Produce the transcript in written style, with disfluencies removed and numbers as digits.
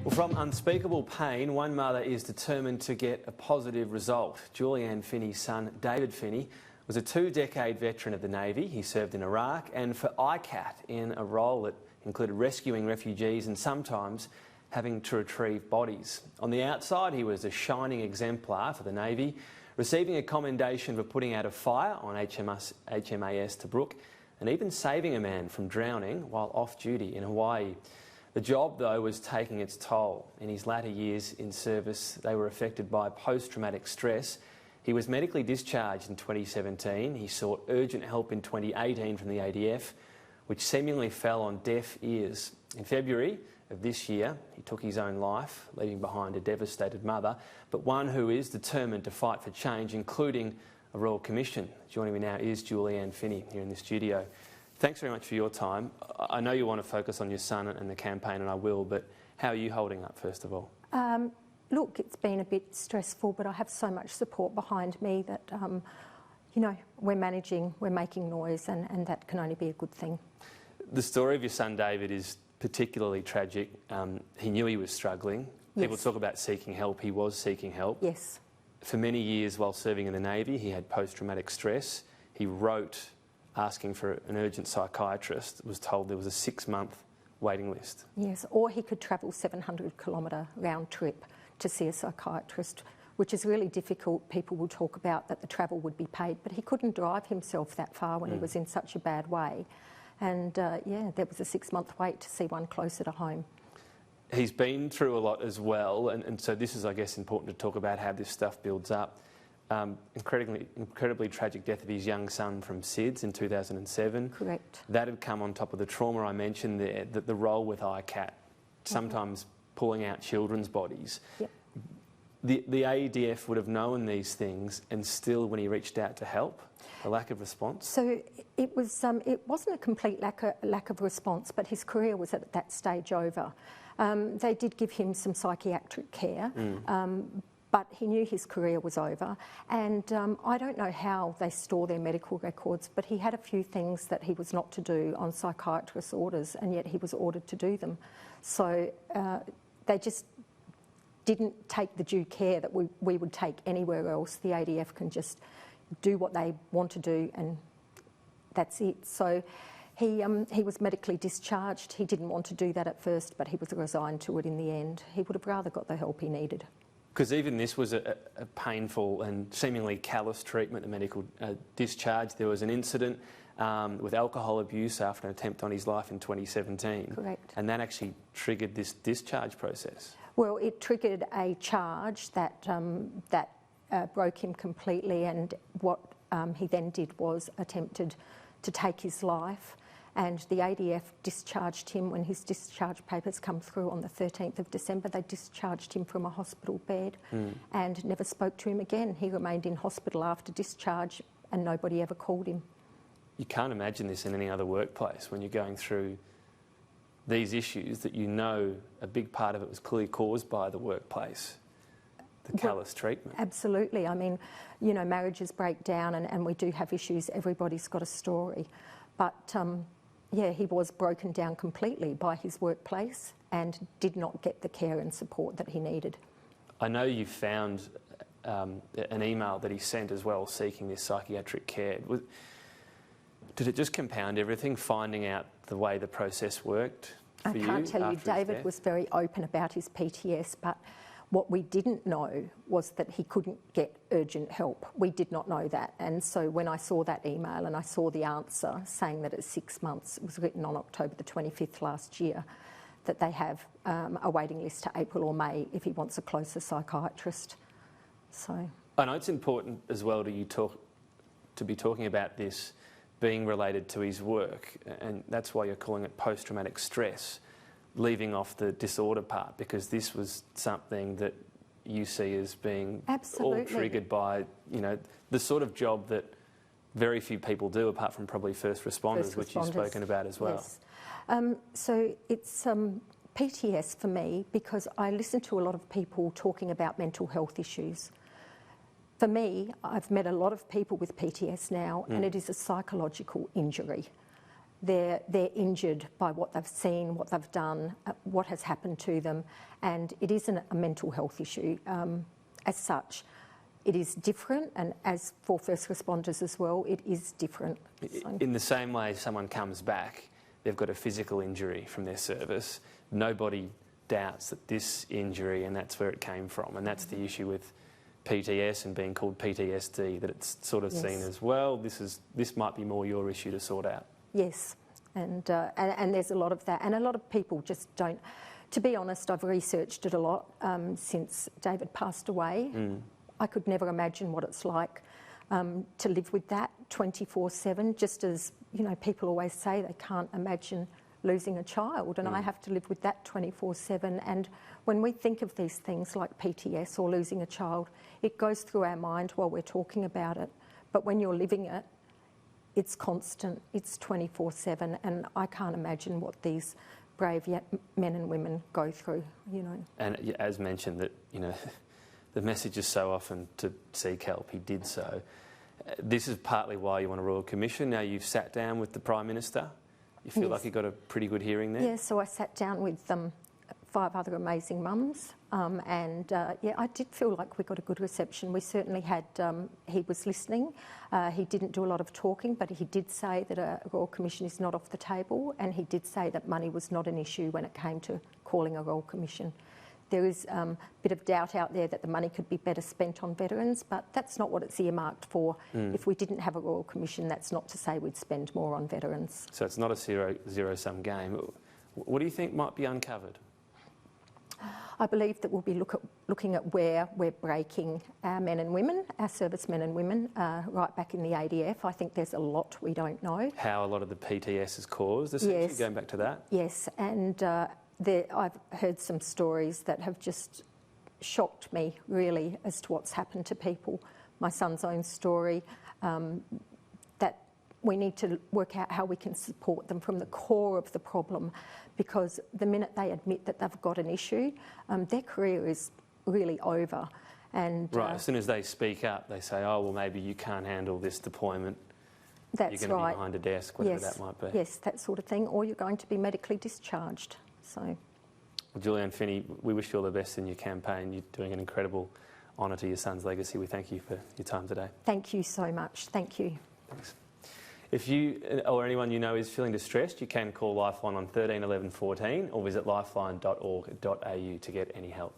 Well, from unspeakable pain, one mother is determined to get a positive result. Julianne Finney's son, David Finney, was a 2-decade veteran of the Navy. He served in Iraq and for ICAT in a role that included rescuing refugees and sometimes having to retrieve bodies. On the outside, he was a shining exemplar for the Navy, receiving a commendation for putting out a fire on HMAS Tobruk and even saving a man from drowning while off duty in Hawaii. The job, though, was taking its toll. In his latter years in service, they were affected by post-traumatic stress. He was medically discharged in 2017. He sought urgent help in 2018 from the ADF, which seemingly fell on deaf ears. In February of this year, he took his own life, leaving behind a devastated mother, but one who is determined to fight for change, including a Royal Commission. Joining me now is Julianne Finney here in the studio. Thanks very much for your time. I know you want to focus on your son and the campaign, and I will, but how are you holding up, first of all? Look, it's been a bit stressful, but I have so much support behind me that, you know, we're managing, we're making noise, and that can only be a good thing. The story of your son David is particularly tragic. He knew he was struggling. Yes. People talk about seeking help. He was seeking help. Yes. For many years while serving in the Navy, he had post-traumatic stress. He wrote asking for an urgent psychiatrist, was told there was a 6-month waiting list. Yes, or he could travel 700-kilometre round trip to see a psychiatrist, which is really difficult. People will talk about that the travel would be paid, but he couldn't drive himself that far when he was in such a bad way. And yeah, there was a 6-month wait to see one closer to home. He's been through a lot as well, and so this is, I guess, important to talk about how this stuff builds up. Incredibly tragic death of his young son from SIDS in 2007. Correct. That had come on top of the trauma I mentioned there, that the role with ICAT, sometimes pulling out children's bodies. Yep. The ADF would have known these things, and still, when he reached out to help, a lack of response. So it wasn't a complete lack of response, but his career was at that stage over. They did give him some psychiatric care. But he knew his career was over, and I don't know how they store their medical records, but he had a few things that he was not to do on psychiatrist's orders, and yet he was ordered to do them. So they just didn't take the due care that we would take anywhere else. The ADF can just do what they want to do, and that's it. So he was medically discharged. He didn't want to do that at first, but he was resigned to it in the end. He would have rather got the help he needed. Because even this was a painful and seemingly callous treatment, a medical discharge. There was an incident with alcohol abuse after an attempt on his life in 2017. Correct. And that actually triggered this discharge process. Well, it triggered a charge that broke him completely, and what he then did was attempted to take his life. And the ADF discharged him when his discharge papers come through on the 13th of December. They discharged him from a hospital bed and never spoke to him again. He remained in hospital after discharge and nobody ever called him. You can't imagine this in any other workplace when you're going through these issues, that you know a big part of it was clearly caused by the workplace, the callous treatment. Absolutely. I mean, you know, marriages break down and we do have issues. Everybody's got a story. But yeah, he was broken down completely by his workplace and did not get the care and support that he needed. I know you found an email that he sent as well seeking this psychiatric care. Did it just compound everything, finding out the way the process worked for you? I can't tell you, David was very open about his PTS, but what we didn't know was that he couldn't get urgent help. We did not know that. And so when I saw that email and I saw the answer saying that it's 6 months, it was written on October the 25th last year, that they have a waiting list to April or May if he wants a closer psychiatrist. So I know it's important as well to be talking about this being related to his work, and that's why you're calling it post-traumatic stress, leaving off the disorder part, because this was something that you see as being all triggered by, you know, the sort of job that very few people do, apart from probably first responders, which you've spoken about as well. Yes. So it's PTS for me, because I listen to a lot of people talking about mental health issues. For me, I've met a lot of people with PTS now, and it is a psychological injury. they're injured by what they've seen, what they've done, what has happened to them, and it isn't a mental health issue as such. It is different, and as for first responders as well, it is different. So. In the same way someone comes back, they've got a physical injury from their service, nobody doubts that this injury, and that's where it came from, and that's the issue with PTS and being called PTSD, that it's sort of seen as, well, this might be more your issue to sort out. Yes, and there's a lot of that, and a lot of people just don't. To be honest, I've researched it a lot since David passed away. I could never imagine what it's like to live with that 24/7, just as, you know, people always say they can't imagine losing a child, and I have to live with that 24/7. And when we think of these things like PTS or losing a child, it goes through our mind while we're talking about it. But when you're living it, it's constant, it's 24/7, and I can't imagine what these brave men and women go through, you know. And as mentioned, that, you know, the message is so often to seek help. He did so. This is partly why you want a Royal Commission. Now you've sat down with the Prime Minister. You feel like you got a pretty good hearing there? Yeah, so I sat down with 5 other amazing mums, yeah, I did feel like we got a good reception. We certainly had, he was listening. He didn't do a lot of talking, but he did say that a Royal Commission is not off the table, and he did say that money was not an issue when it came to calling a Royal Commission. There is a bit of doubt out there that the money could be better spent on veterans, but that's not what it's earmarked for. If we didn't have a Royal Commission, that's not to say we'd spend more on veterans. So it's not a zero-sum game. What do you think might be uncovered? I believe that we'll be looking at where we're breaking our men and women, our servicemen and women, right back in the ADF. I think there's a lot we don't know. How a lot of the PTS is caused, essentially, yes. Going back to that? Yes, and I've heard some stories that have just shocked me, really, as to what's happened to people. My son's own story, that we need to work out how we can support them from the core of the problem, because the minute they admit that they've got an issue, their career is really over. And right, as soon as they speak up, they say, oh, well, maybe you can't handle this deployment. That's you're going to right. be behind a desk, whatever that might be. Yes, that sort of thing, or you're going to be medically discharged. So, well, Julianne Finney, we wish you all the best in your campaign. You're doing an incredible honour to your son's legacy. We thank you for your time today. Thank you so much. Thank you. Thanks. If you or anyone you know is feeling distressed, you can call Lifeline on 13 11 14 or visit lifeline.org.au to get any help.